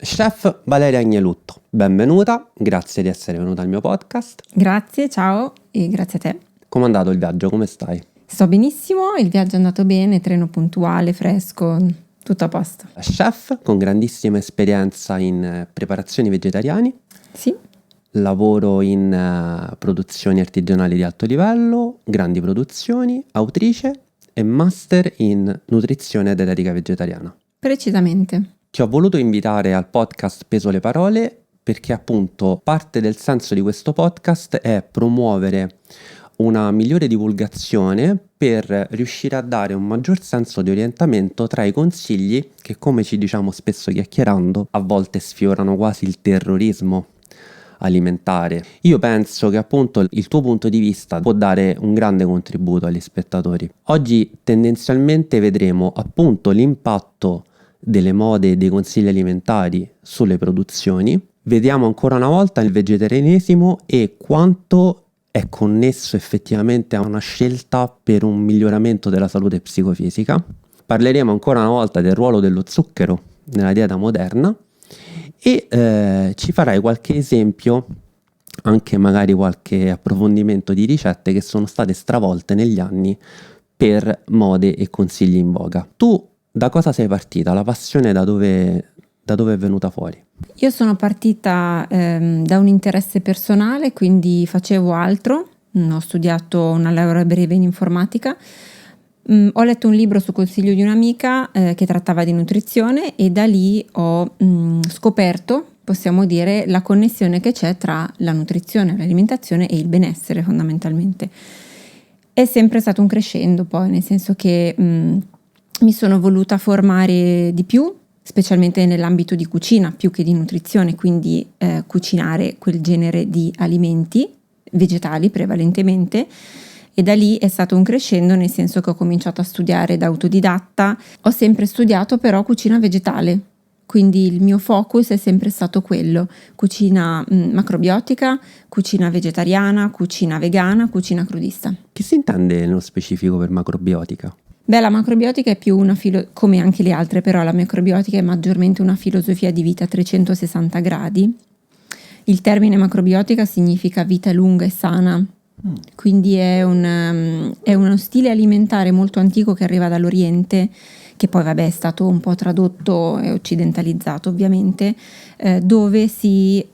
Chef Valeria Agnelutto, benvenuta, grazie di essere venuta al mio podcast. Grazie, ciao e grazie a te. Com'è andato il viaggio? Come stai? Sto benissimo, il viaggio è andato bene, treno puntuale, fresco, tutto a posto. Chef con grandissima esperienza in preparazioni vegetariane. Sì. Lavoro in produzioni artigianali di alto livello, grandi produzioni, autrice e master in nutrizione dietetica vegetariana. Precisamente. Ti ho voluto invitare al podcast Peso le parole perché appunto parte del senso di questo podcast è promuovere una migliore divulgazione per riuscire a dare un maggior senso di orientamento tra i consigli che, come ci diciamo spesso chiacchierando, a volte sfiorano quasi il terrorismo alimentare. Io penso che appunto il tuo punto di vista può dare un grande contributo agli spettatori. Oggi tendenzialmente vedremo appunto l'impatto delle mode e dei consigli alimentari sulle produzioni. Vediamo ancora una volta il vegetarianesimo e quanto è connesso effettivamente a una scelta per un miglioramento della salute psicofisica. Parleremo ancora una volta del ruolo dello zucchero nella dieta moderna e ci farai qualche esempio, anche magari qualche approfondimento di ricette che sono state stravolte negli anni per mode e consigli in voga. Tu da cosa sei partita? La passione da dove è venuta fuori? Io sono partita da un interesse personale, quindi facevo altro, ho studiato una laurea breve in informatica, ho letto un libro su consiglio di un'amica che trattava di nutrizione e da lì ho scoperto, possiamo dire, la connessione che c'è tra la nutrizione, l'alimentazione e il benessere fondamentalmente. È sempre stato un crescendo poi, nel senso che mi sono voluta formare di più, specialmente nell'ambito di cucina più che di nutrizione, quindi cucinare quel genere di alimenti vegetali prevalentemente, e da lì è stato un crescendo, nel senso che ho cominciato a studiare da autodidatta. Ho sempre studiato però cucina vegetale, quindi il mio focus è sempre stato quello: cucina macrobiotica, cucina vegetariana, cucina vegana, cucina crudista. Che si intende nello specifico per macrobiotica? Beh, la macrobiotica è più come anche le altre, però la macrobiotica è maggiormente una filosofia di vita a 360 gradi. Il termine macrobiotica significa vita lunga e sana, quindi è uno stile alimentare molto antico che arriva dall'Oriente, che poi è stato un po' tradotto e occidentalizzato ovviamente, dove si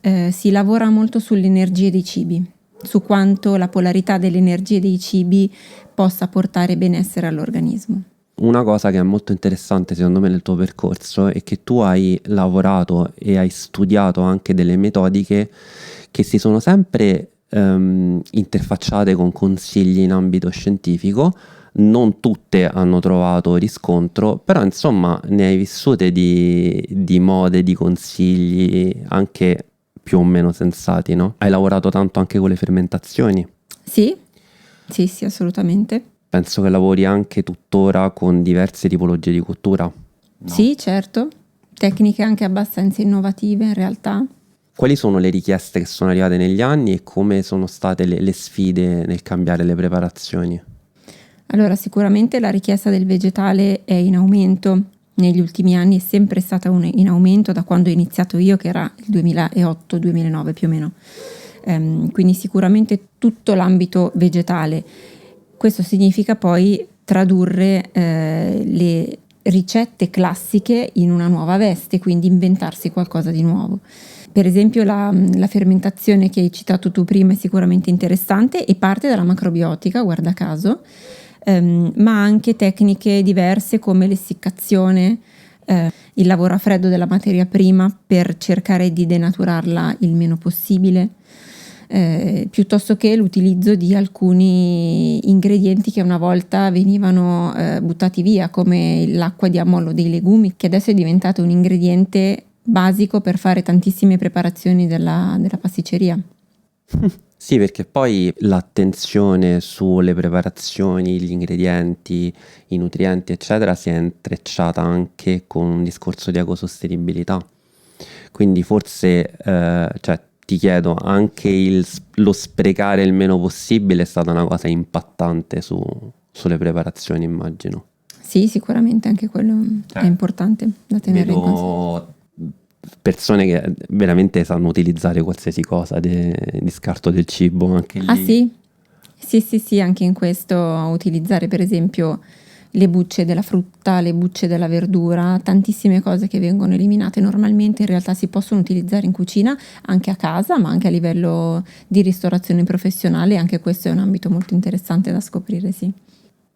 lavora molto sulle energie dei cibi, su quanto la polarità delle energie dei cibi possa portare benessere all'organismo. Una cosa che è molto interessante secondo me nel tuo percorso è che tu hai lavorato e hai studiato anche delle metodiche che si sono sempre interfacciate con consigli in ambito scientifico. Non tutte hanno trovato riscontro, però insomma ne hai vissute di mode, di consigli anche più o meno sensati, no? Hai lavorato tanto anche con le fermentazioni. Sì, assolutamente. Penso che lavori anche tuttora con diverse tipologie di cottura. No? Sì, certo. Tecniche anche abbastanza innovative in realtà. Quali sono le richieste che sono arrivate negli anni e come sono state le sfide nel cambiare le preparazioni? Allora, sicuramente la richiesta del vegetale è in aumento. Negli ultimi anni è sempre stata in aumento da quando ho iniziato io, che era il 2008-2009 più o meno. Quindi sicuramente tutto l'ambito vegetale. Questo significa poi tradurre le ricette classiche in una nuova veste, quindi inventarsi qualcosa di nuovo. Per esempio la fermentazione che hai citato tu prima è sicuramente interessante e parte dalla macrobiotica, guarda caso, ma anche tecniche diverse come l'essiccazione, il lavoro a freddo della materia prima per cercare di denaturarla il meno possibile, piuttosto che l'utilizzo di alcuni ingredienti che una volta venivano buttati via, come l'acqua di ammollo dei legumi, che adesso è diventato un ingrediente basico per fare tantissime preparazioni della pasticceria. Sì, perché poi l'attenzione sulle preparazioni, gli ingredienti, i nutrienti, eccetera, si è intrecciata anche con un discorso di ecosostenibilità. Quindi forse, ti chiedo, anche lo sprecare il meno possibile è stata una cosa impattante sulle preparazioni, immagino. Sì, sicuramente anche quello è importante da tenere in considerazione. persone che veramente sanno utilizzare qualsiasi cosa di scarto del cibo, anche lì. Ah sì? Sì, anche in questo utilizzare per esempio le bucce della frutta, le bucce della verdura, tantissime cose che vengono eliminate normalmente in realtà si possono utilizzare in cucina, anche a casa, ma anche a livello di ristorazione professionale, anche questo è un ambito molto interessante da scoprire, sì.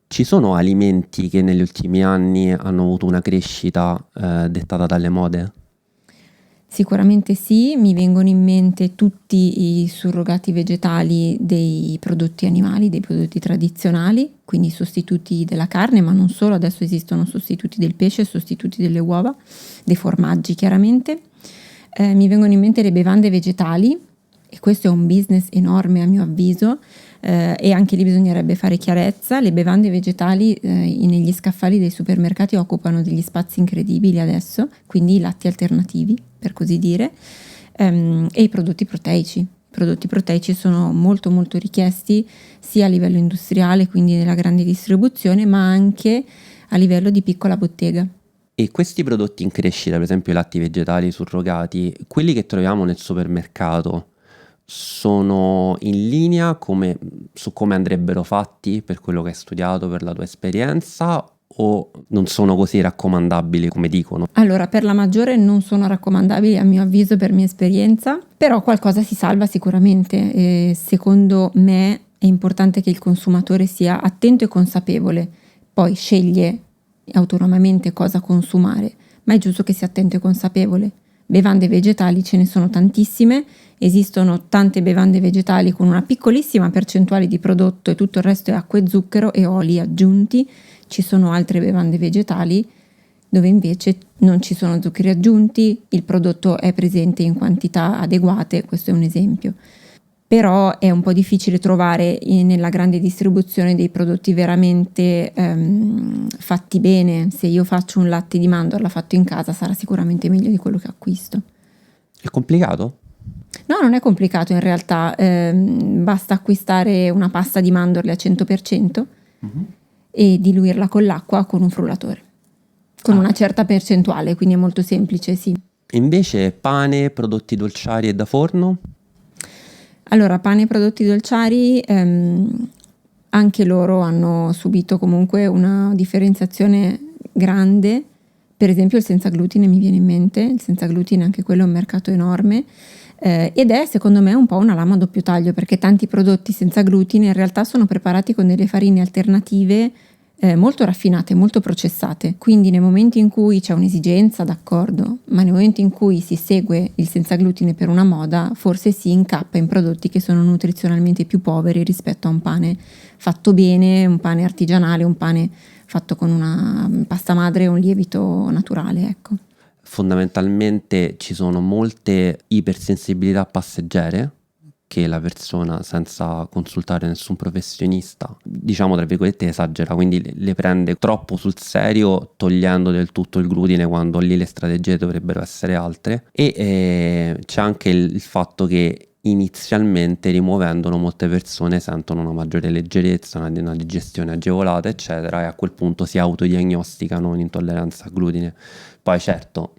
Ci sono alimenti che negli ultimi anni hanno avuto una crescita dettata dalle mode? Sicuramente sì, mi vengono in mente tutti i surrogati vegetali dei prodotti animali, dei prodotti tradizionali, quindi sostituti della carne, ma non solo, adesso esistono sostituti del pesce, sostituti delle uova, dei formaggi chiaramente. Mi vengono in mente le bevande vegetali e questo è un business enorme a mio avviso e anche lì bisognerebbe fare chiarezza. Le bevande vegetali negli scaffali dei supermercati occupano degli spazi incredibili adesso, quindi i latti alternativi per così dire, e i prodotti proteici. I prodotti proteici sono molto molto richiesti sia a livello industriale, quindi nella grande distribuzione, ma anche a livello di piccola bottega. E questi prodotti in crescita, per esempio i latti vegetali surrogati, quelli che troviamo nel supermercato, sono in linea su come andrebbero fatti per quello che hai studiato, per la tua esperienza, o non sono così raccomandabili come dicono? Allora, per la maggiore non sono raccomandabili a mio avviso, per mia esperienza, però qualcosa si salva sicuramente e secondo me è importante che il consumatore sia attento e consapevole, poi sceglie autonomamente cosa consumare, ma è giusto che sia attento e consapevole. Bevande vegetali ce ne sono tantissime, esistono tante bevande vegetali con una piccolissima percentuale di prodotto e tutto il resto è acqua e zucchero e oli aggiunti. Ci sono altre bevande vegetali dove invece non ci sono zuccheri aggiunti, il prodotto è presente in quantità adeguate, questo è un esempio. Però è un po' difficile trovare nella grande distribuzione dei prodotti veramente fatti bene. Se io faccio un latte di mandorla fatto in casa sarà sicuramente meglio di quello che acquisto. È complicato? No, non è complicato in realtà, basta acquistare una pasta di mandorle a 100% e diluirla con l'acqua con un frullatore, con una certa percentuale, quindi è molto semplice, sì. Invece pane, prodotti dolciari e da forno? Allora, pane e prodotti dolciari, anche loro hanno subito comunque una differenziazione grande. Per esempio il senza glutine mi viene in mente, il senza glutine anche quello è un mercato enorme ed è secondo me un po' una lama a doppio taglio perché tanti prodotti senza glutine in realtà sono preparati con delle farine alternative molto raffinate, molto processate. Quindi nei momenti in cui c'è un'esigenza, d'accordo, ma nei momenti in cui si segue il senza glutine per una moda, forse si incappa in prodotti che sono nutrizionalmente più poveri rispetto a un pane fatto bene, un pane artigianale, un pane fatto con una pasta madre o un lievito naturale, ecco. Fondamentalmente ci sono molte ipersensibilità passeggere che la persona senza consultare nessun professionista, diciamo tra virgolette, esagera, quindi le prende troppo sul serio togliendo del tutto il glutine quando lì le strategie dovrebbero essere altre e c'è anche il fatto che inizialmente rimuovendolo molte persone sentono una maggiore leggerezza, una digestione agevolata eccetera e a quel punto si autodiagnosticano un'intolleranza al glutine. Poi certo,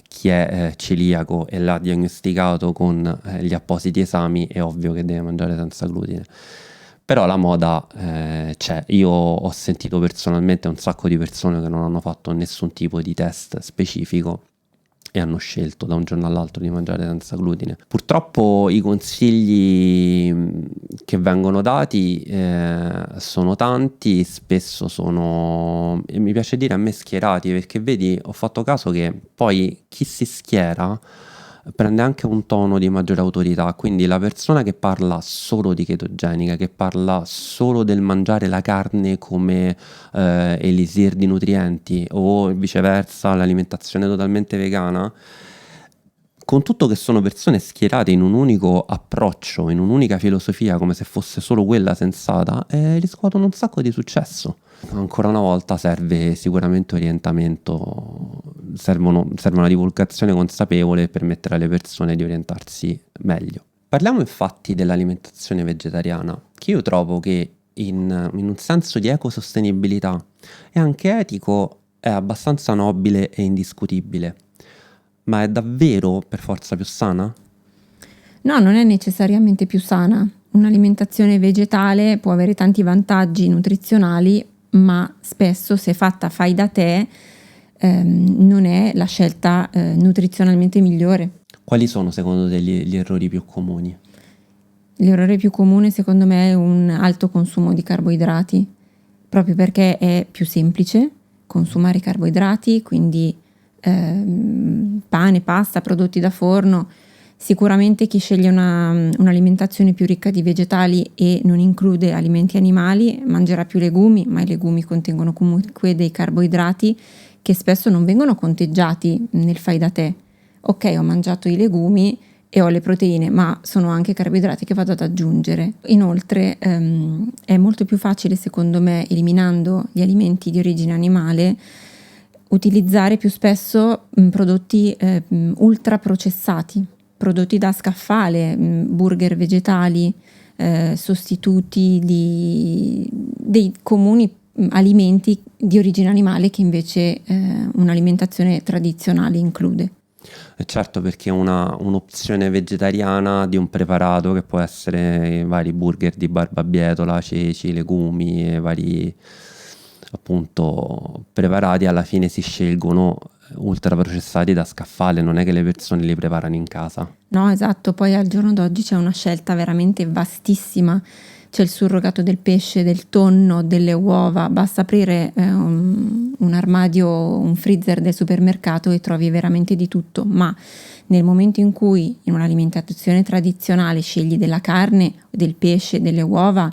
chi è celiaco e l'ha diagnosticato con gli appositi esami è ovvio che deve mangiare senza glutine. Però la moda c'è. Io ho sentito personalmente un sacco di persone che non hanno fatto nessun tipo di test specifico e hanno scelto da un giorno all'altro di mangiare senza glutine. Purtroppo i consigli che vengono dati sono tanti, spesso sono, mi piace dire a me, schierati, perché vedi, ho fatto caso che poi chi si schiera prende anche un tono di maggiore autorità, quindi la persona che parla solo di chetogenica, che parla solo del mangiare la carne come elisir di nutrienti o viceversa l'alimentazione totalmente vegana, con tutto che sono persone schierate in un unico approccio, in un'unica filosofia, come se fosse solo quella sensata, riscuotono un sacco di successo. Ancora una volta serve sicuramente orientamento, serve una divulgazione consapevole per permettere alle persone di orientarsi meglio. Parliamo infatti dell'alimentazione vegetariana, che io trovo che in un senso di ecosostenibilità e anche etico è abbastanza nobile e indiscutibile. Ma è davvero per forza più sana? No, non è necessariamente più sana. Un'alimentazione vegetale può avere tanti vantaggi nutrizionali, ma spesso se fatta fai da te non è la scelta nutrizionalmente migliore. Quali sono secondo te gli errori più comuni? L'errore più comune secondo me è un alto consumo di carboidrati, proprio perché è più semplice consumare i carboidrati, quindi pane, pasta, prodotti da forno. Sicuramente chi sceglie un'alimentazione più ricca di vegetali e non include alimenti animali mangerà più legumi, ma i legumi contengono comunque dei carboidrati che spesso non vengono conteggiati nel fai da te. Ok, ho mangiato i legumi e ho le proteine, ma sono anche carboidrati che vado ad aggiungere. Inoltre è molto più facile, secondo me, eliminando gli alimenti di origine animale, utilizzare più spesso prodotti ultra processati, prodotti da scaffale, burger vegetali, sostituti dei comuni alimenti di origine animale che invece un'alimentazione tradizionale include. Certo, perché un'opzione vegetariana di un preparato che può essere i vari burger di barbabietola, ceci, legumi e vari appunto preparati, alla fine si scelgono ultraprocessati da scaffale, non è che le persone li preparano in casa. No, esatto, poi al giorno d'oggi c'è una scelta veramente vastissima. C'è il surrogato del pesce, del tonno, delle uova, basta aprire un armadio, un freezer del supermercato e trovi veramente di tutto, ma nel momento in cui in un'alimentazione tradizionale scegli della carne, del pesce, delle uova,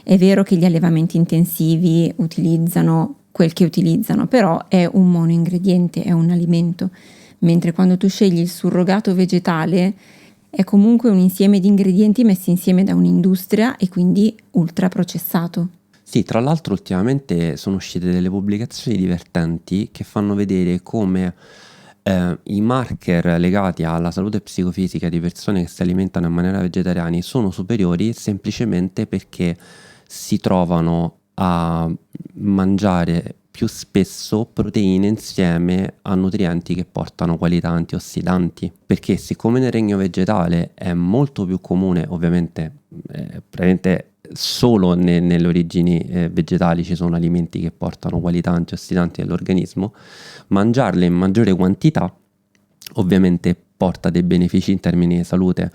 è vero che gli allevamenti intensivi utilizzano quel che utilizzano, però è un monoingrediente, è un alimento, mentre quando tu scegli il surrogato vegetale è comunque un insieme di ingredienti messi insieme da un'industria e quindi ultraprocessato. Sì, tra l'altro ultimamente sono uscite delle pubblicazioni divertenti che fanno vedere come i marker legati alla salute psicofisica di persone che si alimentano in maniera vegetariana sono superiori semplicemente perché si trovano a mangiare più spesso proteine insieme a nutrienti che portano qualità antiossidanti, perché siccome nel regno vegetale è molto più comune, ovviamente praticamente solo nelle origini vegetali ci sono alimenti che portano qualità antiossidanti all'organismo, mangiarle in maggiore quantità ovviamente porta dei benefici in termini di salute,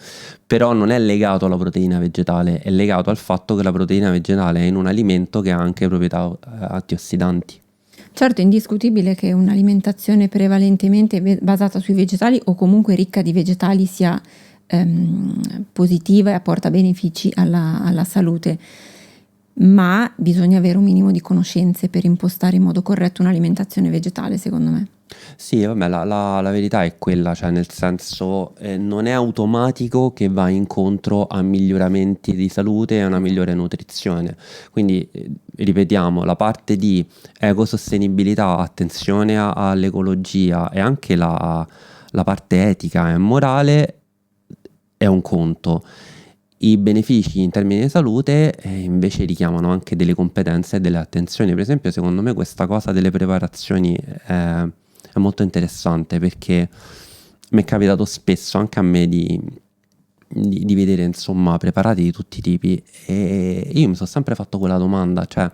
però non è legato alla proteina vegetale, è legato al fatto che la proteina vegetale è in un alimento che ha anche proprietà antiossidanti. Certo, è indiscutibile che un'alimentazione prevalentemente basata sui vegetali o comunque ricca di vegetali sia positiva e apporta benefici alla salute, ma bisogna avere un minimo di conoscenze per impostare in modo corretto un'alimentazione vegetale, secondo me. Sì, vabbè, la verità è quella, cioè nel senso non è automatico che va incontro a miglioramenti di salute e a una migliore nutrizione. Quindi ripetiamo, la parte di ecosostenibilità, attenzione all'ecologia e anche la parte etica e morale è un conto. I benefici in termini di salute invece richiamano anche delle competenze e delle attenzioni. Per esempio, secondo me questa cosa delle preparazioni è molto interessante perché mi è capitato spesso anche a me di vedere insomma preparati di tutti i tipi e io mi sono sempre fatto quella domanda, cioè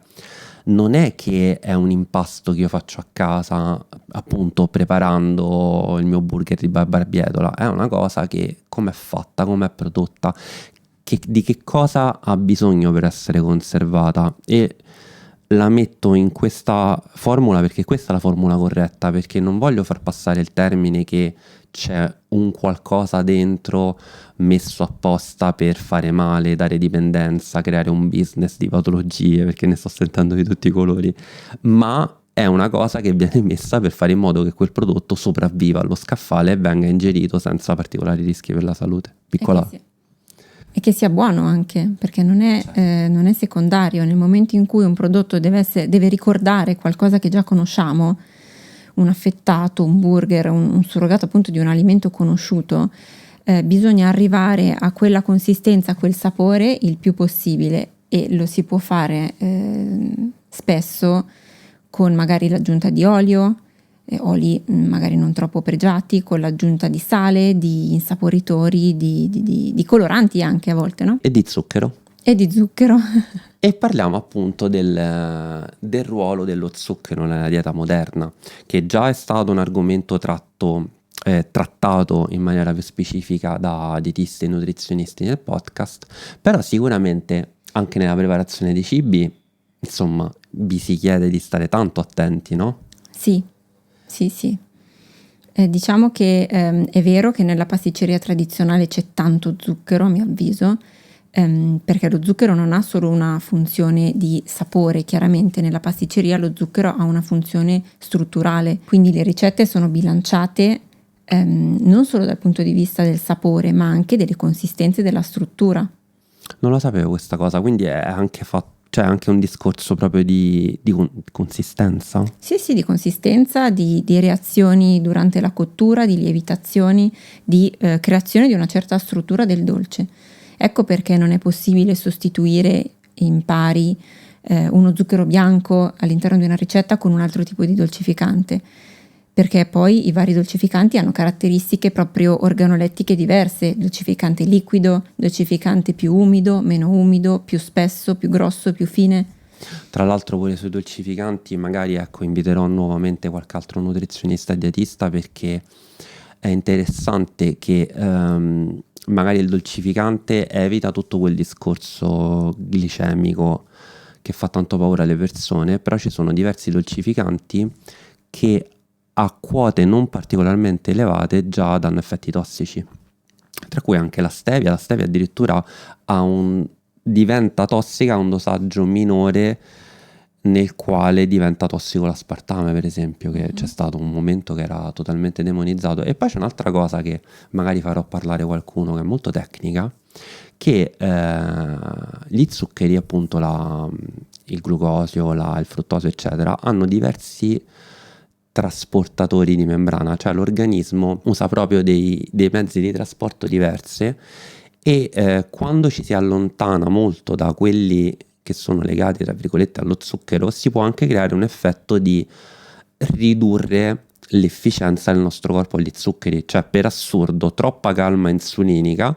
non è che è un impasto che io faccio a casa appunto preparando il mio burger di barbabietola, è una cosa che come è fatta, come è prodotta, di che cosa ha bisogno per essere conservata e la metto in questa formula perché questa è la formula corretta, perché non voglio far passare il termine che c'è un qualcosa dentro messo apposta per fare male, dare dipendenza, creare un business di patologie, perché ne sto sentendo di tutti i colori, ma è una cosa che viene messa per fare in modo che quel prodotto sopravviva allo scaffale e venga ingerito senza particolari rischi per la salute. Piccola. E che sia buono anche, perché non è secondario. Nel momento in cui un prodotto deve ricordare qualcosa che già conosciamo, un affettato, un burger, un surrogato appunto di un alimento conosciuto, bisogna arrivare a quella consistenza, a quel sapore il più possibile e lo si può fare spesso con magari l'aggiunta di olio, oli magari non troppo pregiati, con l'aggiunta di sale, di insaporitori, di coloranti anche a volte, no? E di zucchero. E di zucchero. E parliamo appunto del ruolo dello zucchero nella dieta moderna, che già è stato un argomento trattato in maniera più specifica da dietisti e nutrizionisti nel podcast, però sicuramente anche nella preparazione dei cibi, insomma, vi si chiede di stare tanto attenti, no? Sì. Diciamo che è vero che nella pasticceria tradizionale c'è tanto zucchero, a mio avviso, perché lo zucchero non ha solo una funzione di sapore, chiaramente nella pasticceria lo zucchero ha una funzione strutturale, quindi le ricette sono bilanciate non solo dal punto di vista del sapore, ma anche delle consistenze della struttura. Non lo sapevo questa cosa, quindi è anche c'è anche un discorso proprio di consistenza. Sì, di consistenza, di reazioni durante la cottura, di lievitazioni, di creazione di una certa struttura del dolce. Ecco perché non è possibile sostituire in pari uno zucchero bianco all'interno di una ricetta con un altro tipo di dolcificante, perché poi i vari dolcificanti hanno caratteristiche proprio organolettiche diverse, dolcificante liquido, dolcificante più umido, meno umido, più spesso, più grosso, più fine. Tra l'altro pure sui dolcificanti magari inviterò nuovamente qualche altro nutrizionista e dietista, perché è interessante che magari il dolcificante evita tutto quel discorso glicemico che fa tanto paura alle persone, però ci sono diversi dolcificanti che a quote non particolarmente elevate già danno effetti tossici, tra cui anche la stevia. La stevia addirittura diventa tossica a un dosaggio minore, nel quale diventa tossico l'aspartame, per esempio, che c'è stato un momento che era totalmente demonizzato. E poi c'è un'altra cosa che magari farò parlare qualcuno, che è molto tecnica, che gli zuccheri, appunto il glucosio, il fruttosio eccetera, hanno diversi trasportatori di membrana, cioè l'organismo usa proprio dei mezzi di trasporto diversi, e quando ci si allontana molto da quelli che sono legati, tra virgolette, allo zucchero, si può anche creare un effetto di ridurre l'efficienza del nostro corpo agli zuccheri. Cioè, per assurdo, troppa calma insulinica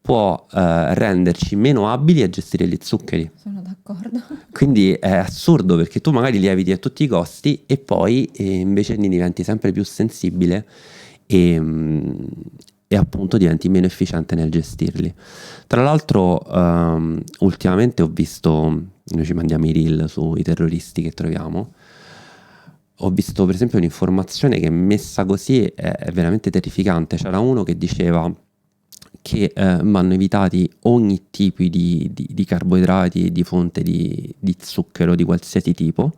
può renderci meno abili a gestire gli zuccheri. Sono d'accordo. Quindi è assurdo, perché tu magari li eviti a tutti i costi e poi invece ne diventi sempre più sensibile e appunto diventi meno efficiente nel gestirli. Tra l'altro ultimamente ho visto, noi ci mandiamo i reel sui terroristi che troviamo, ho visto per esempio un'informazione che messa così è veramente terrificante. C'era uno che diceva che vanno evitati ogni tipo di carboidrati, di fonte di zucchero di qualsiasi tipo,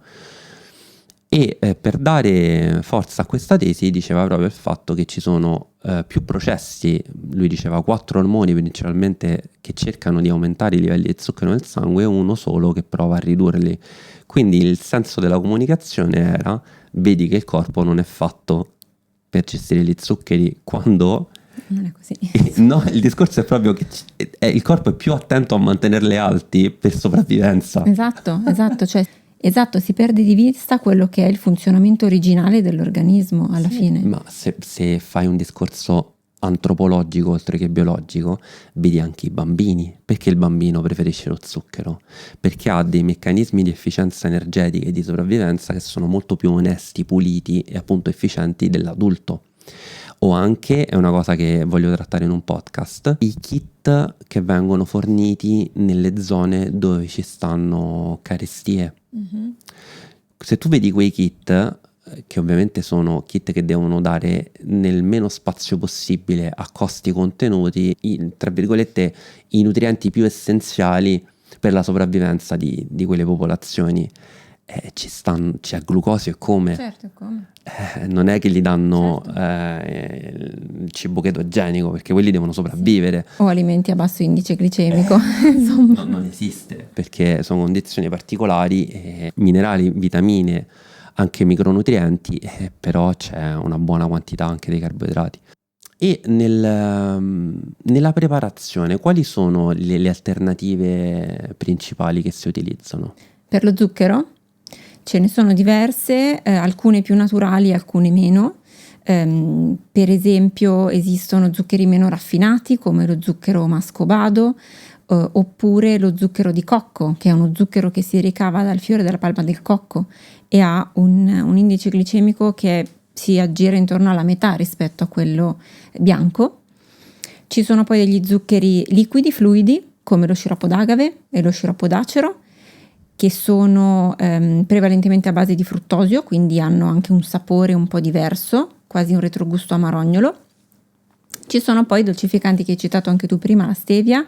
e per dare forza a questa tesi diceva proprio il fatto che ci sono più processi, lui diceva 4 ormoni principalmente che cercano di aumentare i livelli di zucchero nel sangue e uno solo che prova a ridurli. Quindi il senso della comunicazione era: vedi che il corpo non è fatto per gestire gli zuccheri, quando Non è così. no, il discorso è proprio che il corpo è più attento a mantenerle alti per sopravvivenza. Esatto, si perde di vista quello che è il funzionamento originale dell'organismo alla fine. Ma se fai un discorso antropologico oltre che biologico, vedi anche i bambini. Perché il bambino preferisce lo zucchero? Perché ha dei meccanismi di efficienza energetica e di sopravvivenza che sono molto più onesti, puliti e appunto efficienti dell'adulto. O anche, è una cosa che voglio trattare in un podcast, i kit che vengono forniti nelle zone dove ci stanno carestie. Se tu vedi quei kit, che ovviamente sono kit che devono dare nel meno spazio possibile a costi contenuti, tra virgolette, i nutrienti più essenziali per la sopravvivenza di quelle popolazioni, c'è glucosio e come. Certo, come? Non è che gli danno il cibo ketogenico, perché quelli devono sopravvivere. O alimenti a basso indice glicemico, insomma. Non esiste, perché sono condizioni particolari, minerali, vitamine, anche micronutrienti, però c'è una buona quantità anche dei carboidrati. E nella preparazione, quali sono le alternative principali che si utilizzano? Per lo zucchero Ce ne sono diverse, alcune più naturali, alcune meno. Per esempio esistono zuccheri meno raffinati come lo zucchero mascobado, oppure lo zucchero di cocco, che è uno zucchero che si ricava dal fiore della palma del cocco e ha un indice glicemico che si aggira intorno alla metà rispetto a quello bianco. Ci sono poi degli zuccheri liquidi, fluidi, come lo sciroppo d'agave e lo sciroppo d'acero, che sono prevalentemente a base di fruttosio, quindi hanno anche un sapore un po' diverso, quasi un retrogusto amarognolo. Ci sono poi i dolcificanti che hai citato anche tu prima, la stevia,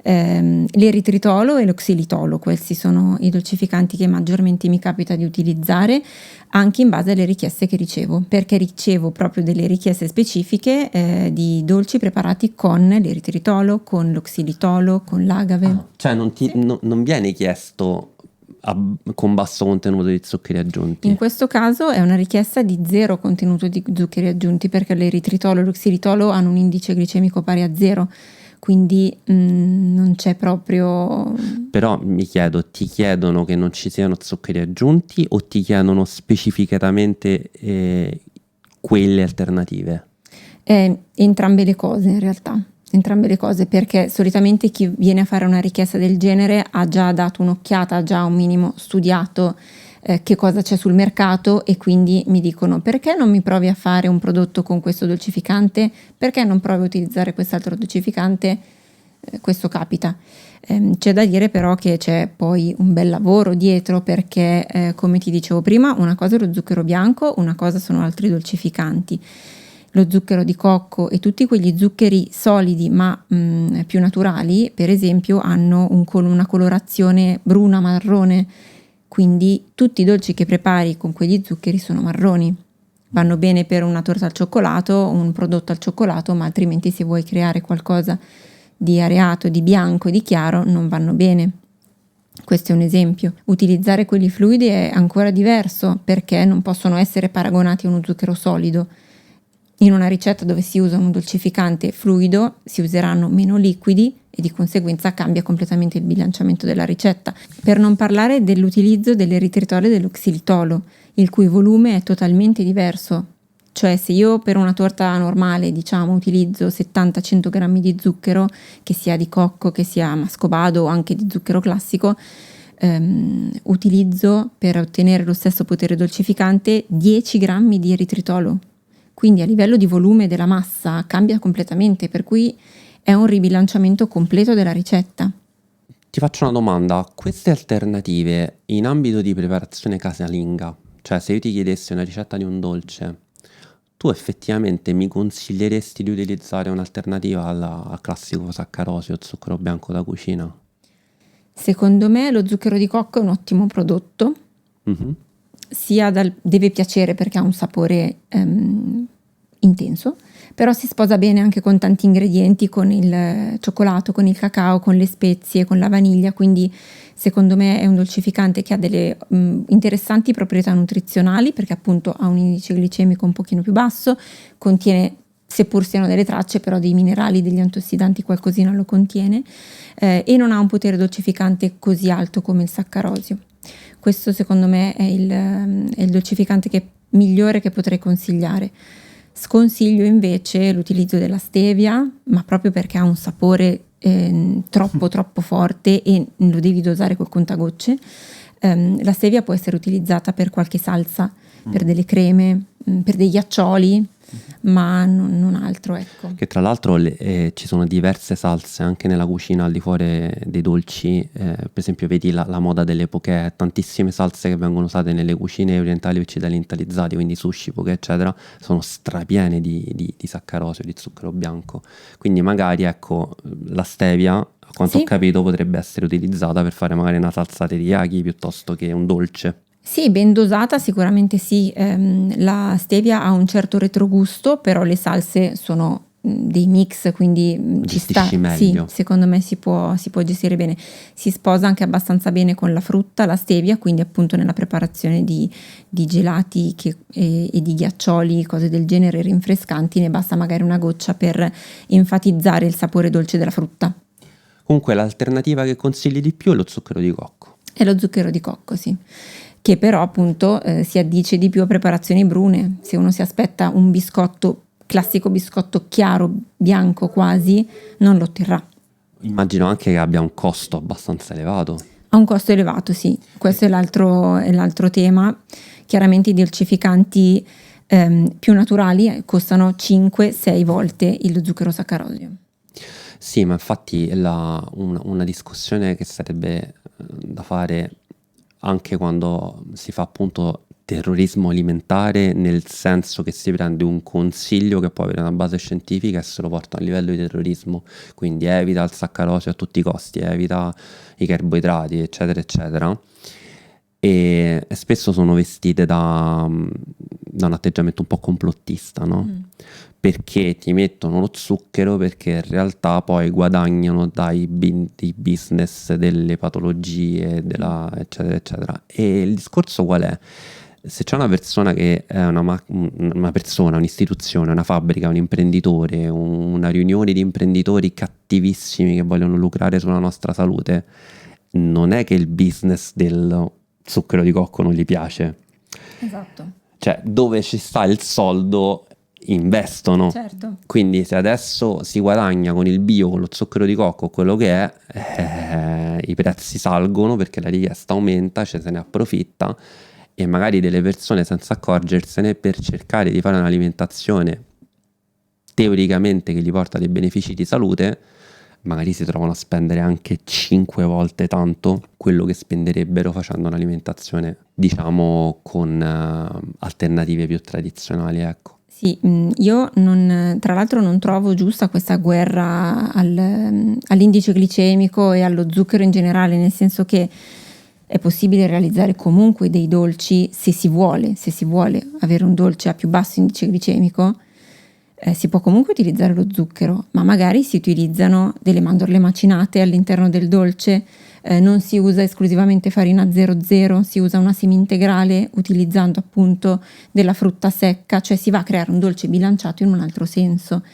l'eritritolo e lo xilitolo. Questi sono i dolcificanti che maggiormente mi capita di utilizzare, anche in base alle richieste che ricevo, perché ricevo proprio delle richieste specifiche di dolci preparati con l'eritritolo, con lo xilitolo, con l'agave. Cioè non viene chiesto con basso contenuto di zuccheri aggiunti? In questo caso è una richiesta di 0 contenuto di zuccheri aggiunti, perché l'eritritolo e lo xilitolo hanno un indice glicemico pari a 0, quindi non c'è proprio... Però mi chiedo, ti chiedono che non ci siano zuccheri aggiunti o ti chiedono specificatamente quelle alternative? Entrambe le cose in realtà. Entrambe le cose, perché solitamente chi viene a fare una richiesta del genere ha già dato un'occhiata, ha già un minimo studiato che cosa c'è sul mercato, e quindi mi dicono: perché non mi provi a fare un prodotto con questo dolcificante? Perché non provi a utilizzare quest'altro dolcificante? Questo capita. C'è da dire però che c'è poi un bel lavoro dietro, perché come ti dicevo prima, una cosa è lo zucchero bianco, una cosa sono altri dolcificanti. Lo zucchero di cocco e tutti quegli zuccheri solidi ma più naturali, per esempio, hanno una colorazione bruna marrone, quindi tutti i dolci che prepari con quegli zuccheri sono marroni. Vanno bene per una torta al cioccolato, un prodotto al cioccolato, ma altrimenti se vuoi creare qualcosa di areato, di bianco e di chiaro non vanno bene. Questo è un esempio. Utilizzare quelli fluidi è ancora diverso, perché non possono essere paragonati a uno zucchero solido. In una ricetta dove si usa un dolcificante fluido si useranno meno liquidi e di conseguenza cambia completamente il bilanciamento della ricetta. Per non parlare dell'utilizzo dell'eritritolo e dello xilitolo, il cui volume è totalmente diverso. Cioè, se io per una torta normale, diciamo, utilizzo 70-100 grammi di zucchero, che sia di cocco, che sia mascobado o anche di zucchero classico, utilizzo per ottenere lo stesso potere dolcificante 10 grammi di eritritolo. Quindi a livello di volume della massa cambia completamente, per cui è un ribilanciamento completo della ricetta. Ti faccio una domanda: queste alternative in ambito di preparazione casalinga, cioè se io ti chiedessi una ricetta di un dolce, tu effettivamente mi consiglieresti di utilizzare un'alternativa al classico saccarosio o zucchero bianco da cucina? Secondo me lo zucchero di cocco è un ottimo prodotto. Mm-hmm. Deve piacere perché ha un sapore intenso, però si sposa bene anche con tanti ingredienti, con il cioccolato, con il cacao, con le spezie, con la vaniglia, quindi secondo me è un dolcificante che ha delle interessanti proprietà nutrizionali, perché appunto ha un indice glicemico un pochino più basso, contiene, seppur siano delle tracce, però dei minerali, degli antiossidanti, qualcosina lo contiene, e non ha un potere dolcificante così alto come il saccarosio. Questo secondo me è il dolcificante migliore che potrei consigliare. Sconsiglio invece l'utilizzo della stevia, ma proprio perché ha un sapore troppo forte e lo devi dosare col contagocce. La stevia può essere utilizzata per qualche salsa, per delle creme, per dei ghiaccioli, ma non altro, ecco. Che tra l'altro ci sono diverse salse anche nella cucina al di fuori dei dolci, per esempio vedi la moda delle poké, tantissime salse che vengono usate nelle cucine orientali e occidentalizzate, quindi sushi, poké eccetera, sono strapiene di saccarosio, di zucchero bianco, quindi magari ecco la stevia, a quanto ho capito, potrebbe essere utilizzata per fare magari una salsa teriyaki piuttosto che un dolce. Sì, ben dosata sicuramente sì. La stevia ha un certo retrogusto, però le salse sono dei mix, quindi ci sta. Meglio. Sì, secondo me si può gestire bene. Si sposa anche abbastanza bene con la frutta, la stevia, quindi appunto nella preparazione di gelati e di ghiaccioli, cose del genere rinfrescanti, ne basta magari una goccia per enfatizzare il sapore dolce della frutta. Comunque l'alternativa che consigli di più è lo zucchero di cocco. È lo zucchero di cocco, sì. che però appunto si addice di più a preparazioni brune. Se uno si aspetta un biscotto, classico biscotto chiaro, bianco quasi, non lo otterrà. Immagino anche che abbia un costo abbastanza elevato. Ha un costo elevato, sì, questo è l'altro tema. Chiaramente i dolcificanti più naturali costano 5-6 volte lo zucchero saccarosio. Sì, ma infatti una discussione che sarebbe da fare anche quando si fa appunto terrorismo alimentare, nel senso che si prende un consiglio che può avere una base scientifica e se lo porta a livello di terrorismo, quindi evita il saccarosio a tutti i costi, evita i carboidrati, eccetera, eccetera. E spesso sono vestite da un atteggiamento un po' complottista, no? Perché ti mettono lo zucchero perché in realtà poi guadagnano dai business delle patologie, eccetera, eccetera. E il discorso qual è? Se c'è una persona che è una persona, un'istituzione, una fabbrica, un imprenditore, una riunione di imprenditori cattivissimi che vogliono lucrare sulla nostra salute, non è che il business del zucchero di cocco non gli piace. Esatto. Cioè, dove ci sta il soldo investono. Certo. Quindi se adesso si guadagna con il bio, con lo zucchero di cocco, quello che è, i prezzi salgono perché la richiesta aumenta, se ne approfitta e magari delle persone senza accorgersene per cercare di fare un'alimentazione teoricamente che gli porta dei benefici di salute, magari si trovano a spendere anche 5 volte tanto quello che spenderebbero facendo un'alimentazione, diciamo, con alternative più tradizionali, ecco. Sì, io tra l'altro non trovo giusta questa guerra all'indice glicemico e allo zucchero in generale, nel senso che è possibile realizzare comunque dei dolci se si vuole avere un dolce a più basso indice glicemico. Si può comunque utilizzare lo zucchero, ma magari si utilizzano delle mandorle macinate all'interno del dolce, non si usa esclusivamente farina 00, si usa una semi-integrale utilizzando appunto della frutta secca, cioè si va a creare un dolce bilanciato in un altro senso.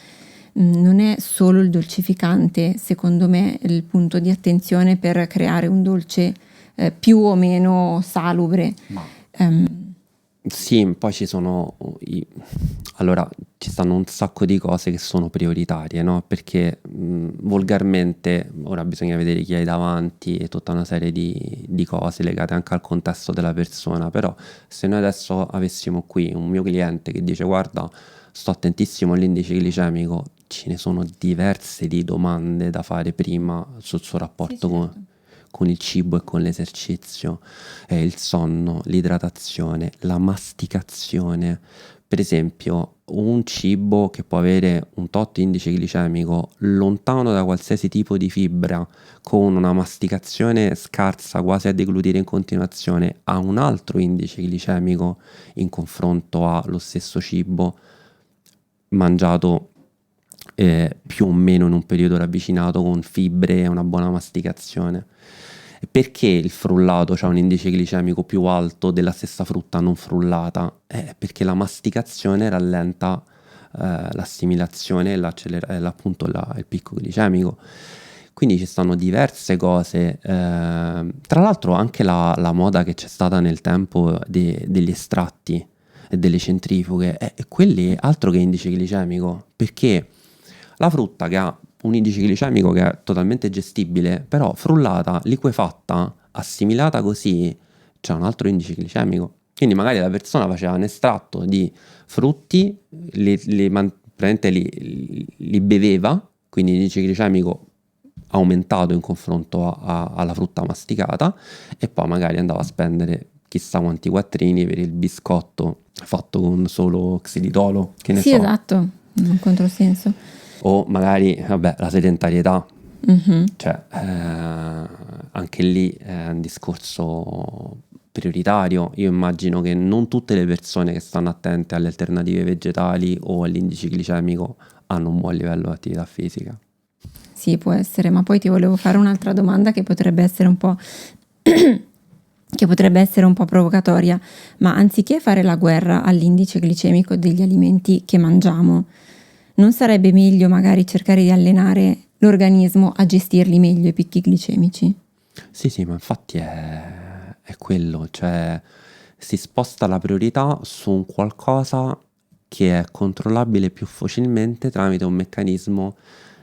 Non è solo il dolcificante, secondo me, il punto di attenzione per creare un dolce più o meno salubre. Sì, poi ci sono allora ci stanno un sacco di cose che sono prioritarie, no? Perché volgarmente ora bisogna vedere chi hai davanti e tutta una serie di cose legate anche al contesto della persona, però se noi adesso avessimo qui un mio cliente che dice guarda, sto attentissimo all'indice glicemico, ce ne sono diverse di domande da fare prima sul suo rapporto Sì, certo. con il cibo e con l'esercizio, il sonno, l'idratazione, la masticazione. Per esempio, un cibo che può avere un tot indice glicemico lontano da qualsiasi tipo di fibra, con una masticazione scarsa, quasi a deglutire in continuazione, ha un altro indice glicemico in confronto allo stesso cibo mangiato più o meno in un periodo ravvicinato con fibre e una buona masticazione. Perché il frullato ha un indice glicemico più alto della stessa frutta non frullata? Perché la masticazione rallenta l'assimilazione e appunto il picco glicemico. Quindi ci stanno diverse cose, tra l'altro anche la moda che c'è stata nel tempo degli estratti e delle centrifughe, quelli altro che indice glicemico, perché la frutta che ha un indice glicemico che è totalmente gestibile, però frullata, liquefatta, assimilata così, c'è un altro indice glicemico. Quindi magari la persona faceva un estratto di frutti, praticamente li beveva, quindi l'indice glicemico aumentato in confronto alla frutta masticata, e poi magari andava a spendere chissà quanti quattrini per il biscotto fatto con solo xilitolo, che ne Sì, so. esatto, un controsenso. O magari, vabbè, la sedentarietà, cioè anche lì è un discorso prioritario. Io immagino che non tutte le persone che stanno attente alle alternative vegetali o all'indice glicemico hanno un buon livello di attività fisica. Sì, può essere, ma poi ti volevo fare un'altra domanda che potrebbe essere un po' provocatoria, ma anziché fare la guerra all'indice glicemico degli alimenti che mangiamo, non sarebbe meglio magari cercare di allenare l'organismo a gestirli meglio i picchi glicemici? Sì, ma infatti è quello, cioè si sposta la priorità su un qualcosa che è controllabile più facilmente tramite un meccanismo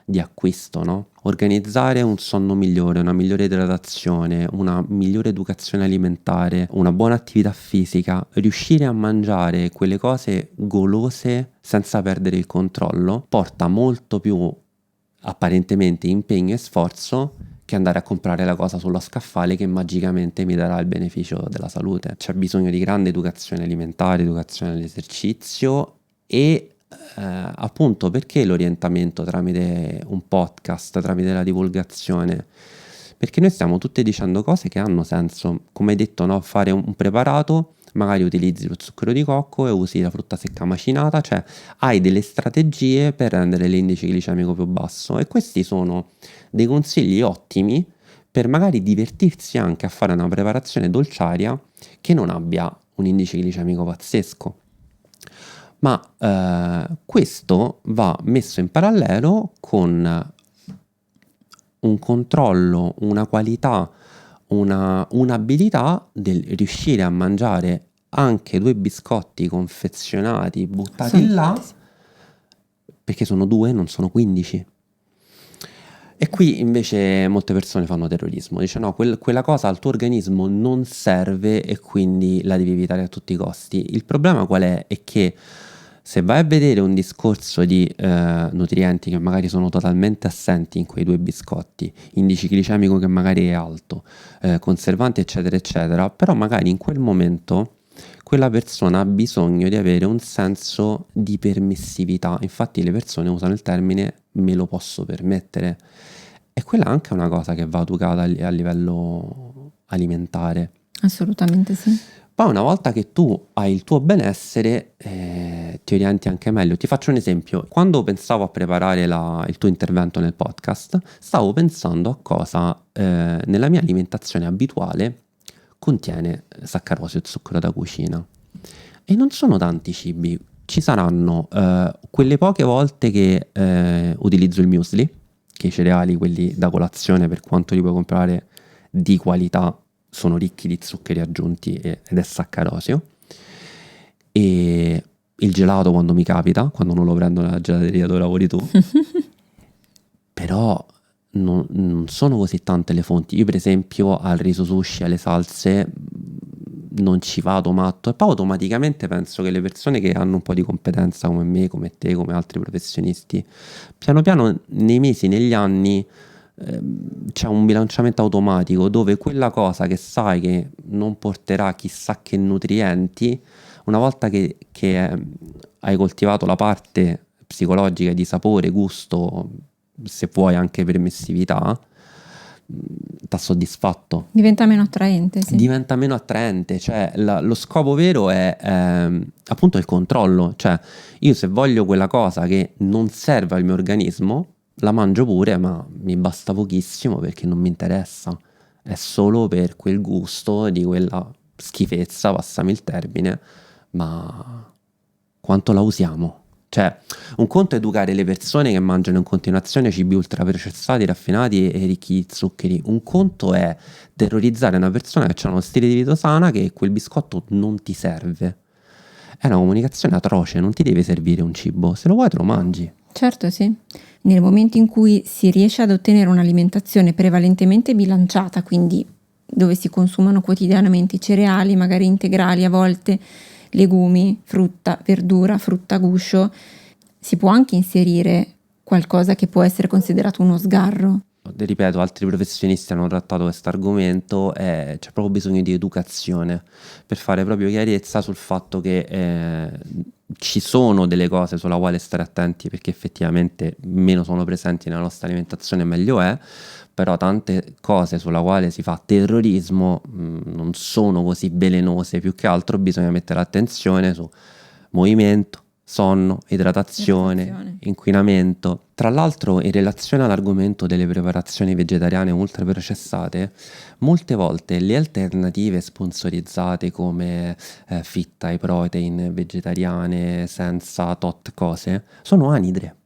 di acquisto, no? Organizzare un sonno migliore, una migliore idratazione, una migliore educazione alimentare, una buona attività fisica, riuscire a mangiare quelle cose golose senza perdere il controllo, porta molto più apparentemente impegno e sforzo che andare a comprare la cosa sullo scaffale che magicamente mi darà il beneficio della salute. C'è bisogno di grande educazione alimentare, educazione all'esercizio e appunto perché l'orientamento tramite un podcast, tramite la divulgazione? Perché noi stiamo tutte dicendo cose che hanno senso, come hai detto, no? Fare un preparato, magari utilizzi lo zucchero di cocco e usi la frutta secca macinata, cioè hai delle strategie per rendere l'indice glicemico più basso e questi sono dei consigli ottimi per magari divertirsi anche a fare una preparazione dolciaria che non abbia un indice glicemico pazzesco. Ma questo va messo in parallelo con un controllo, una qualità, un'abilità del riuscire a mangiare anche 2 biscotti confezionati buttati là, Sì. perché sono 2, non sono 15. E qui invece molte persone fanno terrorismo, dice no, quella cosa al tuo organismo non serve e quindi la devi evitare a tutti i costi. Il problema qual è? È che se vai a vedere un discorso di nutrienti che magari sono totalmente assenti in quei 2 biscotti, indice glicemico che magari è alto, conservanti eccetera eccetera, però magari in quel momento quella persona ha bisogno di avere un senso di permissività. Infatti le persone usano il termine me lo posso permettere. E quella anche è una cosa che va educata a livello alimentare. Assolutamente sì. Poi una volta che tu hai il tuo benessere, ti orienti anche meglio. Ti faccio un esempio. Quando pensavo a preparare il tuo intervento nel podcast, stavo pensando a cosa nella mia alimentazione abituale contiene saccarosio e zucchero da cucina. E non sono tanti cibi. Ci saranno quelle poche volte che utilizzo il muesli, che i cereali, quelli da colazione, per quanto li puoi comprare di qualità, sono ricchi di zuccheri aggiunti ed è saccarosio. E il gelato quando mi capita, quando non lo prendo nella gelateria dove lavori tu. Però non sono così tante le fonti. Io per esempio al riso sushi, alle salse non ci vado matto e poi automaticamente penso che le persone che hanno un po' di competenza come me, come te, come altri professionisti, piano piano nei mesi, negli anni c'è un bilanciamento automatico dove quella cosa che sai che non porterà chissà che nutrienti, una volta che hai coltivato la parte psicologica di sapore, gusto, se vuoi anche permissività, t'ha soddisfatto. Diventa meno attraente, sì. Diventa meno attraente, cioè lo scopo vero è appunto il controllo, cioè io se voglio quella cosa che non serve al mio organismo, la mangio pure, ma mi basta pochissimo perché non mi interessa, è solo per quel gusto di quella schifezza, passami il termine, ma quanto la usiamo? Cioè, un conto è educare le persone che mangiano in continuazione cibi ultraprocessati, raffinati e ricchi di zuccheri. Un conto è terrorizzare una persona che ha uno stile di vita sana che quel biscotto non ti serve. È una comunicazione atroce, non ti deve servire un cibo, se lo vuoi te lo mangi. Certo, sì. Nel momento in cui si riesce ad ottenere un'alimentazione prevalentemente bilanciata, quindi dove si consumano quotidianamente i cereali, magari integrali a volte, legumi, frutta, verdura, frutta a guscio, si può anche inserire qualcosa che può essere considerato uno sgarro. Ripeto, altri professionisti hanno trattato questo argomento e c'è proprio bisogno di educazione per fare proprio chiarezza sul fatto che ci sono delle cose sulla quale stare attenti perché effettivamente meno sono presenti nella nostra alimentazione meglio è, però tante cose sulla quale si fa terrorismo non sono così velenose, più che altro bisogna mettere attenzione su movimento, sonno, idratazione, inquinamento. Tra l'altro, in relazione all'argomento delle preparazioni vegetariane ultraprocessate, molte volte le alternative sponsorizzate come Fit High Protein, vegetariane, senza tot cose, sono anidre.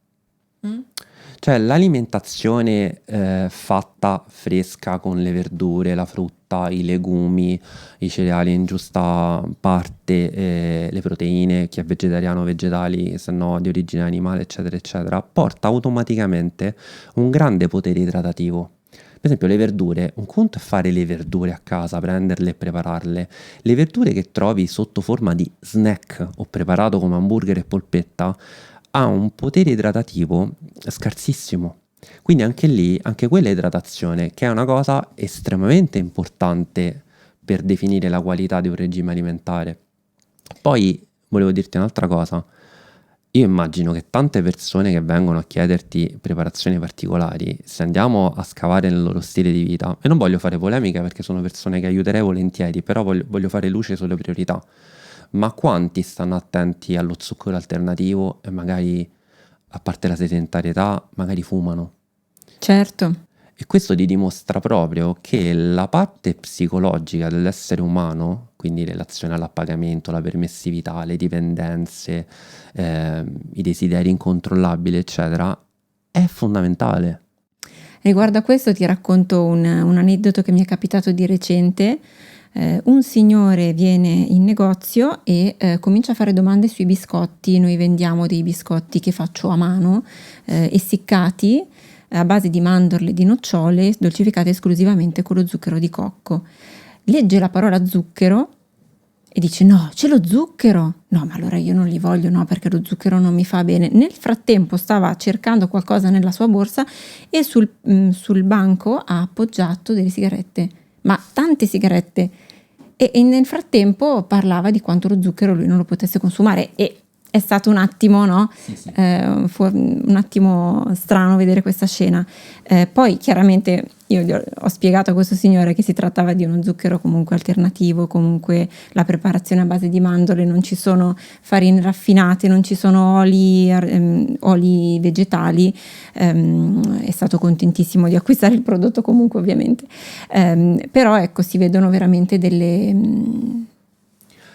Cioè l'alimentazione fatta fresca con le verdure, la frutta, i legumi, i cereali in giusta parte, le proteine, chi è vegetariano, vegetali, se no di origine animale, eccetera, eccetera, porta automaticamente un grande potere idratativo. Per esempio le verdure, un conto è fare le verdure a casa, prenderle e prepararle. Le verdure che trovi sotto forma di snack o preparato come hamburger e polpetta ha un potere idratativo scarsissimo. Quindi anche lì, anche quella è idratazione, che è una cosa estremamente importante per definire la qualità di un regime alimentare. Poi volevo dirti un'altra cosa. Io immagino che tante persone che vengono a chiederti preparazioni particolari, se andiamo a scavare nel loro stile di vita, e non voglio fare polemica perché sono persone che aiuterei volentieri, però voglio fare luce sulle priorità. Ma quanti stanno attenti allo zucchero alternativo e magari, a parte la sedentarietà, magari fumano? Certo. E questo ti dimostra proprio che la parte psicologica dell'essere umano, quindi in relazione all'appagamento, la permissività, le dipendenze, i desideri incontrollabili, eccetera, è fondamentale. Riguardo a questo ti racconto un aneddoto che mi è capitato di recente. Un signore viene in negozio e comincia a fare domande sui biscotti. Noi vendiamo dei biscotti che faccio a mano, essiccati, a base di mandorle e di nocciole, dolcificate esclusivamente con lo zucchero di cocco. Legge la parola zucchero e dice: no, c'è lo zucchero! No, ma allora io non li voglio, no, perché lo zucchero non mi fa bene. Nel frattempo stava cercando qualcosa nella sua borsa e sul banco ha appoggiato delle sigarette, ma tante sigarette. E nel frattempo parlava di quanto lo zucchero lui non lo potesse consumare, e è stato un attimo, no? Sì. Un attimo strano vedere questa scena. Poi chiaramente io ho spiegato a questo signore che si trattava di uno zucchero comunque alternativo, comunque la preparazione a base di mandorle, non ci sono farine raffinate, non ci sono oli vegetali. È stato contentissimo di acquistare il prodotto comunque, ovviamente. Però ecco, si vedono veramente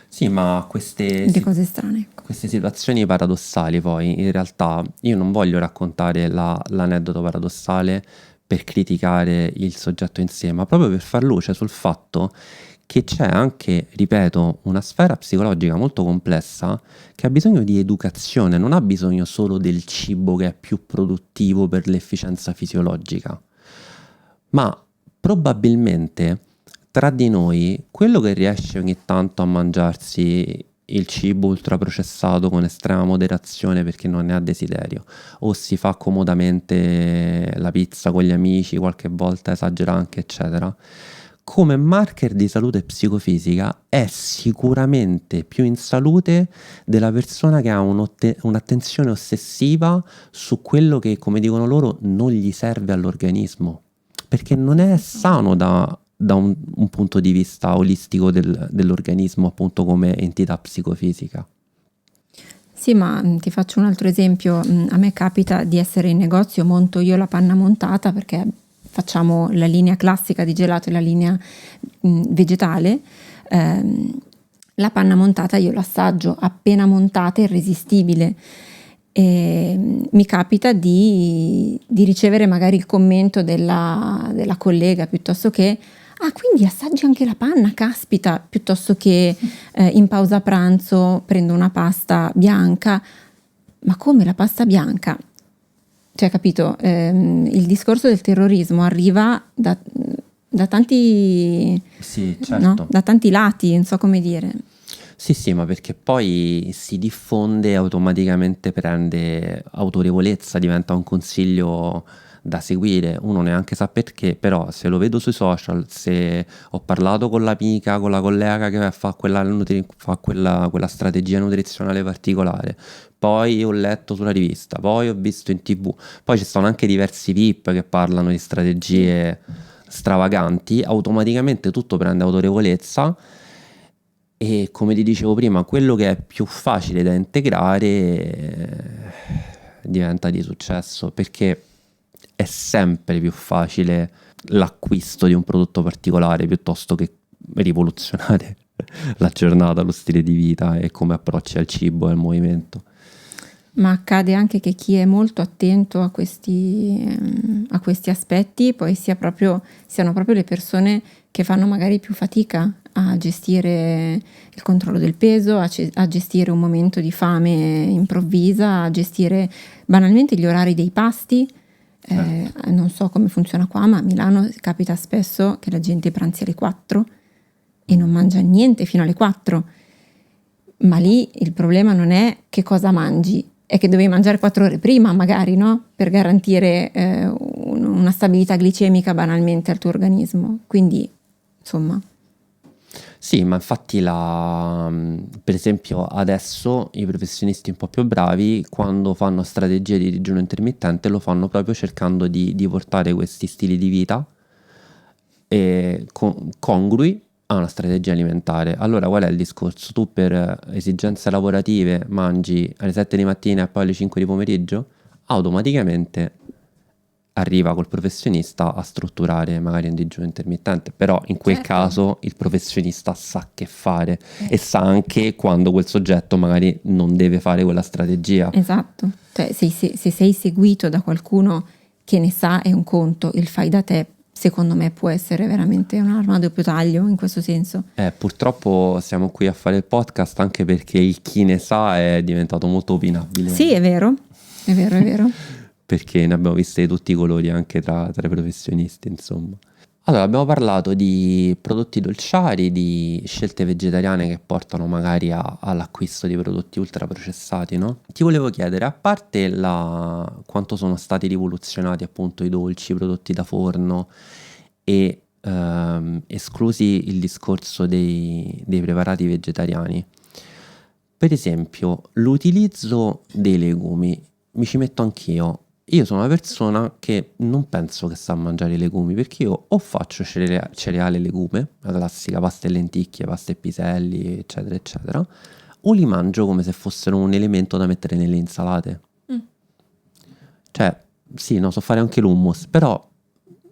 Sì, ma delle cose strane, ecco. queste situazioni paradossali poi, in realtà io non voglio raccontare l'aneddoto paradossale per criticare il soggetto in sé, ma proprio per far luce sul fatto che c'è anche, ripeto, una sfera psicologica molto complessa che ha bisogno di educazione, non ha bisogno solo del cibo che è più produttivo per l'efficienza fisiologica, ma probabilmente tra di noi, quello che riesce ogni tanto a mangiarsi il cibo ultraprocessato con estrema moderazione perché non ne ha desiderio, o si fa comodamente la pizza con gli amici, qualche volta esagera anche, eccetera, come marker di salute psicofisica è sicuramente più in salute della persona che ha un'attenzione ossessiva su quello che, come dicono loro, non gli serve all'organismo, perché non è sano da un punto di vista olistico dell'organismo, appunto, come entità psicofisica. Sì, ma ti faccio un altro esempio. A me capita di essere in negozio, monto io la panna montata perché facciamo la linea classica di gelato e la linea vegetale. La panna montata io l'assaggio, appena montata è irresistibile. E mi capita di ricevere magari il commento della collega, piuttosto che: ah, quindi assaggi anche la panna, caspita, piuttosto che in pausa pranzo prendo una pasta bianca. Ma come, la pasta bianca? Cioè, capito, il discorso del terrorismo arriva da tanti, Sì, no? certo. Da tanti lati, non so come dire. Sì, ma perché poi si diffonde e automaticamente prende autorevolezza, diventa un consiglio da seguire, uno neanche sa perché, però se lo vedo sui social, se ho parlato con l'amica, con la collega che fa quella strategia nutrizionale particolare, poi ho letto sulla rivista, poi ho visto in TV, poi ci sono anche diversi VIP che parlano di strategie stravaganti, automaticamente tutto prende autorevolezza. E come ti dicevo prima, quello che è più facile da integrare diventa di successo, perché è sempre più facile l'acquisto di un prodotto particolare piuttosto che rivoluzionare la giornata, lo stile di vita e come approcci al cibo e al movimento. ma accade anche che chi è molto attento a questi aspetti poi siano proprio le persone che fanno magari più fatica a gestire il controllo del peso, a gestire un momento di fame improvvisa, a gestire banalmente gli orari dei pasti. Non so come funziona qua, ma a Milano capita spesso che la gente pranzi alle 4 e non mangia niente fino alle 4. Ma lì il problema non è che cosa mangi, è che dovevi mangiare 4 ore prima magari, no? Per garantire una stabilità glicemica banalmente al tuo organismo. Quindi, insomma... Sì, ma infatti per esempio adesso i professionisti un po' più bravi, quando fanno strategie di digiuno intermittente, lo fanno proprio cercando di portare questi stili di vita congrui a una strategia alimentare. Allora qual è il discorso? Tu per esigenze lavorative mangi alle 7 di mattina e poi alle 5 di pomeriggio? Automaticamente arriva col professionista a strutturare magari un digiuno intermittente, però in quel caso il professionista sa che fare e sa anche quando quel soggetto magari non deve fare quella strategia. Esatto, cioè, se sei seguito da qualcuno che ne sa è un conto, il fai da te secondo me può essere veramente un'arma a doppio taglio in questo senso. Purtroppo siamo qui a fare il podcast anche perché il chi ne sa è diventato molto opinabile. Sì, è vero. Perché ne abbiamo viste di tutti i colori anche tra i professionisti, insomma. Allora, abbiamo parlato di prodotti dolciari, di scelte vegetariane che portano magari all'acquisto di prodotti ultraprocessati, no? Ti volevo chiedere, a parte quanto sono stati rivoluzionati appunto i dolci, i prodotti da forno e esclusi il discorso dei preparati vegetariani, per esempio l'utilizzo dei legumi, mi ci metto anch'io. Io sono una persona che non penso che sa mangiare i legumi, perché io o faccio cereale e legume, la classica pasta e lenticchie, pasta e piselli, eccetera, eccetera, o li mangio come se fossero un elemento da mettere nelle insalate. Cioè, sì, no, so fare anche l'hummus, però...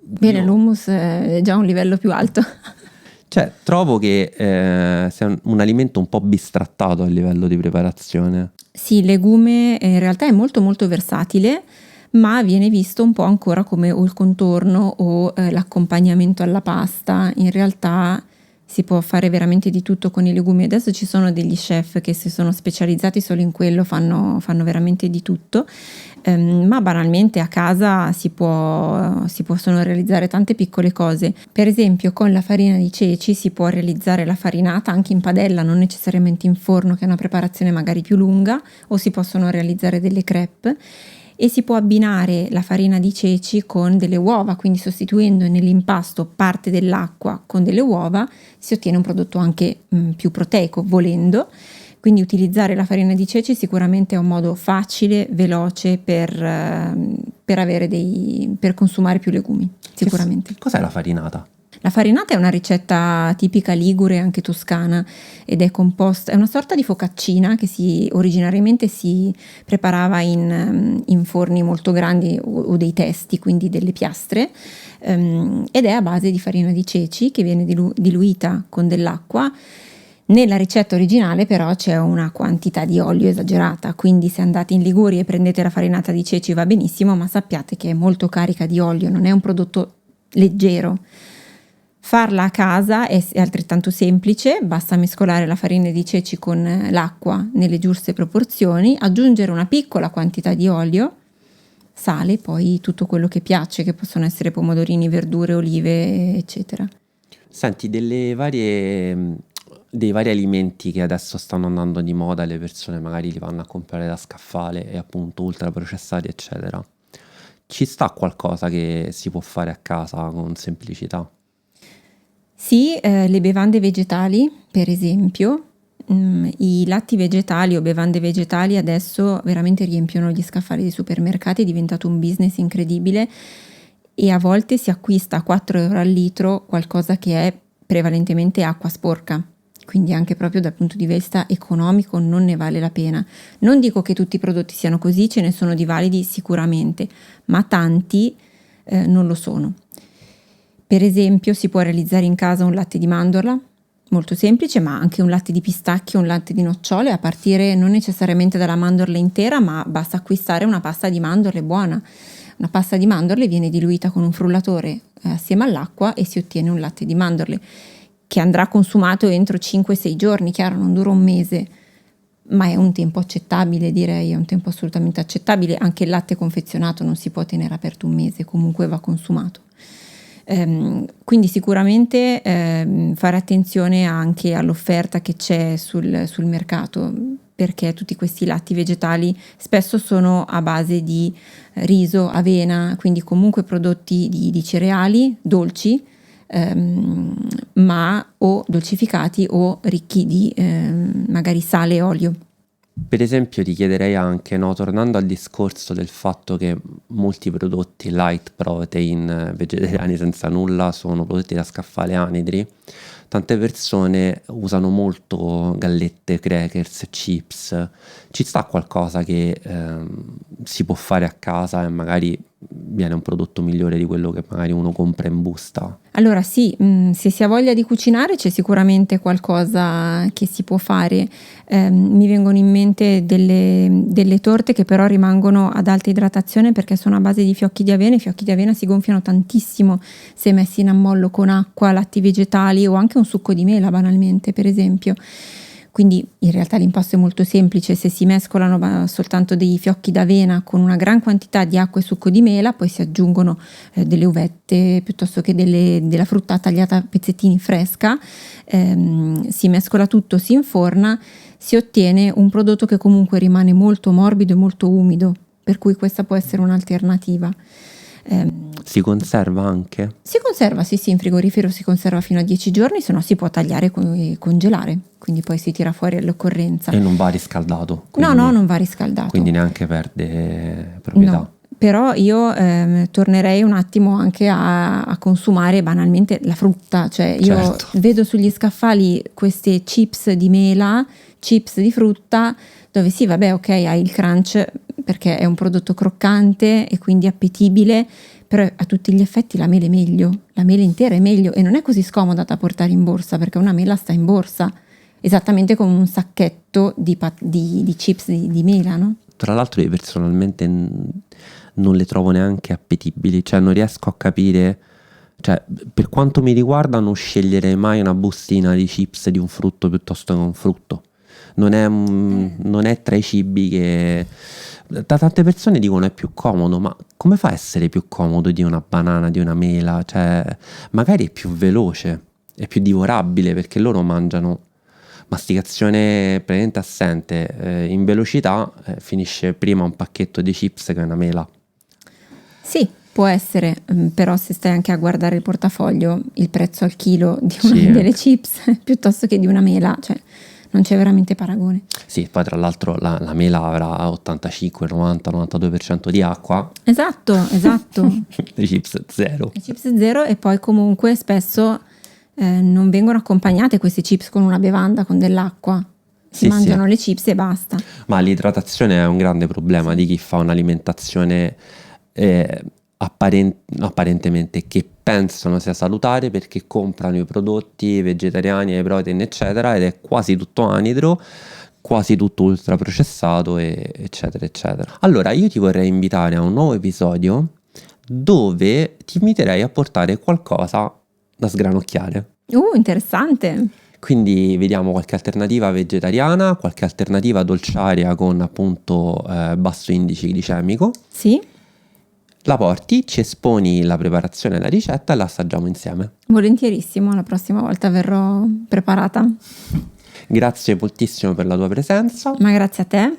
Bene, l'hummus è già un livello più alto. Cioè, trovo che sia un alimento un po' bistrattato a livello di preparazione. Sì, il legume in realtà è molto molto versatile, ma viene visto un po' ancora come o il contorno o l'accompagnamento alla pasta. In realtà si può fare veramente di tutto con i legumi. Adesso ci sono degli chef che si sono specializzati solo in quello, fanno veramente di tutto, ma banalmente a casa si possono realizzare tante piccole cose. Per esempio con la farina di ceci si può realizzare la farinata anche in padella, non necessariamente in forno, che è una preparazione magari più lunga, o si possono realizzare delle crêpe. E si può abbinare la farina di ceci con delle uova, quindi sostituendo nell'impasto parte dell'acqua con delle uova si ottiene un prodotto anche più proteico, volendo. Quindi utilizzare la farina di ceci sicuramente è un modo facile, veloce per consumare più legumi, sicuramente. Che cos'è la farinata? La farinata è una ricetta tipica ligure, anche toscana, ed è composta, è una sorta di focaccina che originariamente si preparava in forni molto grandi o dei testi, quindi delle piastre, ed è a base di farina di ceci che viene diluita con dell'acqua. Nella ricetta originale però c'è una quantità di olio esagerata, quindi se andate in Liguria e prendete la farinata di ceci va benissimo, ma sappiate che è molto carica di olio, non è un prodotto leggero. Farla a casa è altrettanto semplice, basta mescolare la farina di ceci con l'acqua nelle giuste proporzioni, aggiungere una piccola quantità di olio, sale, poi tutto quello che piace, che possono essere pomodorini, verdure, olive, eccetera. Senti, dei vari alimenti che adesso stanno andando di moda, le persone magari li vanno a comprare da scaffale e appunto ultraprocessati, eccetera. Ci sta qualcosa che si può fare a casa con semplicità? Sì, le bevande vegetali, per esempio, i latti vegetali o bevande vegetali adesso veramente riempiono gli scaffali dei supermercati, è diventato un business incredibile e a volte si acquista a 4 euro al litro qualcosa che è prevalentemente acqua sporca, quindi anche proprio dal punto di vista economico non ne vale la pena. Non dico che tutti i prodotti siano così, ce ne sono di validi sicuramente, ma tanti non lo sono. Per esempio si può realizzare in casa un latte di mandorla, molto semplice, ma anche un latte di pistacchio, un latte di nocciole, a partire non necessariamente dalla mandorla intera, ma basta acquistare una pasta di mandorle buona. Una pasta di mandorle viene diluita con un frullatore assieme all'acqua e si ottiene un latte di mandorle che andrà consumato entro 5-6 giorni, chiaro, non dura un mese, ma è un tempo accettabile, direi, è un tempo assolutamente accettabile. Anche il latte confezionato non si può tenere aperto un mese, comunque va consumato. Quindi sicuramente fare attenzione anche all'offerta che c'è sul mercato, perché tutti questi latti vegetali spesso sono a base di riso, avena, quindi comunque prodotti di cereali dolci, ma o dolcificati o ricchi di magari sale e olio. Per esempio ti chiederei anche, no, tornando al discorso del fatto che molti prodotti light protein vegetariani senza nulla sono prodotti da scaffale anidri, tante persone usano molto gallette, crackers, chips. Ci sta qualcosa che si può fare a casa e magari viene un prodotto migliore di quello che magari uno compra in busta? Allora sì, se si ha voglia di cucinare c'è sicuramente qualcosa che si può fare. Mi vengono in mente delle torte che però rimangono ad alta idratazione perché sono a base di fiocchi di avena. I fiocchi di avena si gonfiano tantissimo se messi in ammollo con acqua, latti vegetali o anche un succo di mela banalmente, per esempio. Quindi in realtà l'impasto è molto semplice: se si mescolano soltanto dei fiocchi d'avena con una gran quantità di acqua e succo di mela, poi si aggiungono delle uvette piuttosto che della frutta tagliata a pezzettini fresca, si mescola tutto, si inforna, si ottiene un prodotto che comunque rimane molto morbido e molto umido, per cui questa può essere un'alternativa. Si conserva anche? Si conserva, sì, in frigorifero si conserva fino a 10 giorni, se no si può tagliare e congelare, quindi poi si tira fuori all'occorrenza. E non va riscaldato? No, non va riscaldato. Quindi neanche perde proprietà? No, però io tornerei un attimo anche a consumare banalmente la frutta, cioè io Certo. vedo sugli scaffali queste chips di mela, chips di frutta, dove sì, vabbè, ok, hai il crunch perché è un prodotto croccante e quindi appetibile, però a tutti gli effetti la mela è meglio, la mela intera è meglio e non è così scomoda da portare in borsa, perché una mela sta in borsa, esattamente come un sacchetto di chips di mela, no? Tra l'altro io personalmente non le trovo neanche appetibili, cioè non riesco a capire, cioè per quanto mi riguarda non sceglierei mai una bustina di chips di un frutto piuttosto che un frutto. Non è tra i cibi che da tante persone dicono è più comodo, ma come fa a essere più comodo di una banana, di una mela? Cioè magari è più veloce, è più divorabile perché loro mangiano masticazione praticamente assente, in velocità finisce prima un pacchetto di chips che una mela. Sì, può essere, però se stai anche a guardare il portafoglio, il prezzo al chilo di una delle chips piuttosto che di una mela, cioè non c'è veramente paragone. Sì, poi tra l'altro la mela avrà 85, 90, 92% di acqua. Esatto. Le chips zero. Le chips zero, e poi comunque spesso non vengono accompagnate queste chips con una bevanda, con dell'acqua. Si mangiano le chips e basta. Ma l'idratazione è un grande problema di chi fa un'alimentazione apparentemente che pensano sia salutare, perché comprano i prodotti vegetariani, le proteine eccetera, ed è quasi tutto anidro, quasi tutto ultraprocessato eccetera eccetera. Allora io ti vorrei invitare a un nuovo episodio dove ti inviterei a portare qualcosa da sgranocchiare. Interessante. Quindi vediamo qualche alternativa vegetariana, qualche alternativa dolciaria con appunto basso indice glicemico. Sì. La porti, ci esponi la preparazione e la ricetta e la assaggiamo insieme. Volentierissimo, la prossima volta verrò preparata. Grazie moltissimo per la tua presenza. Ma grazie a te.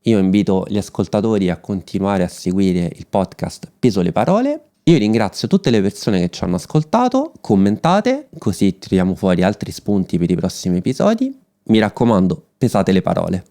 Io invito gli ascoltatori a continuare a seguire il podcast Peso le parole. Io ringrazio tutte le persone che ci hanno ascoltato, commentate, così tiriamo fuori altri spunti per i prossimi episodi. Mi raccomando, pesate le parole.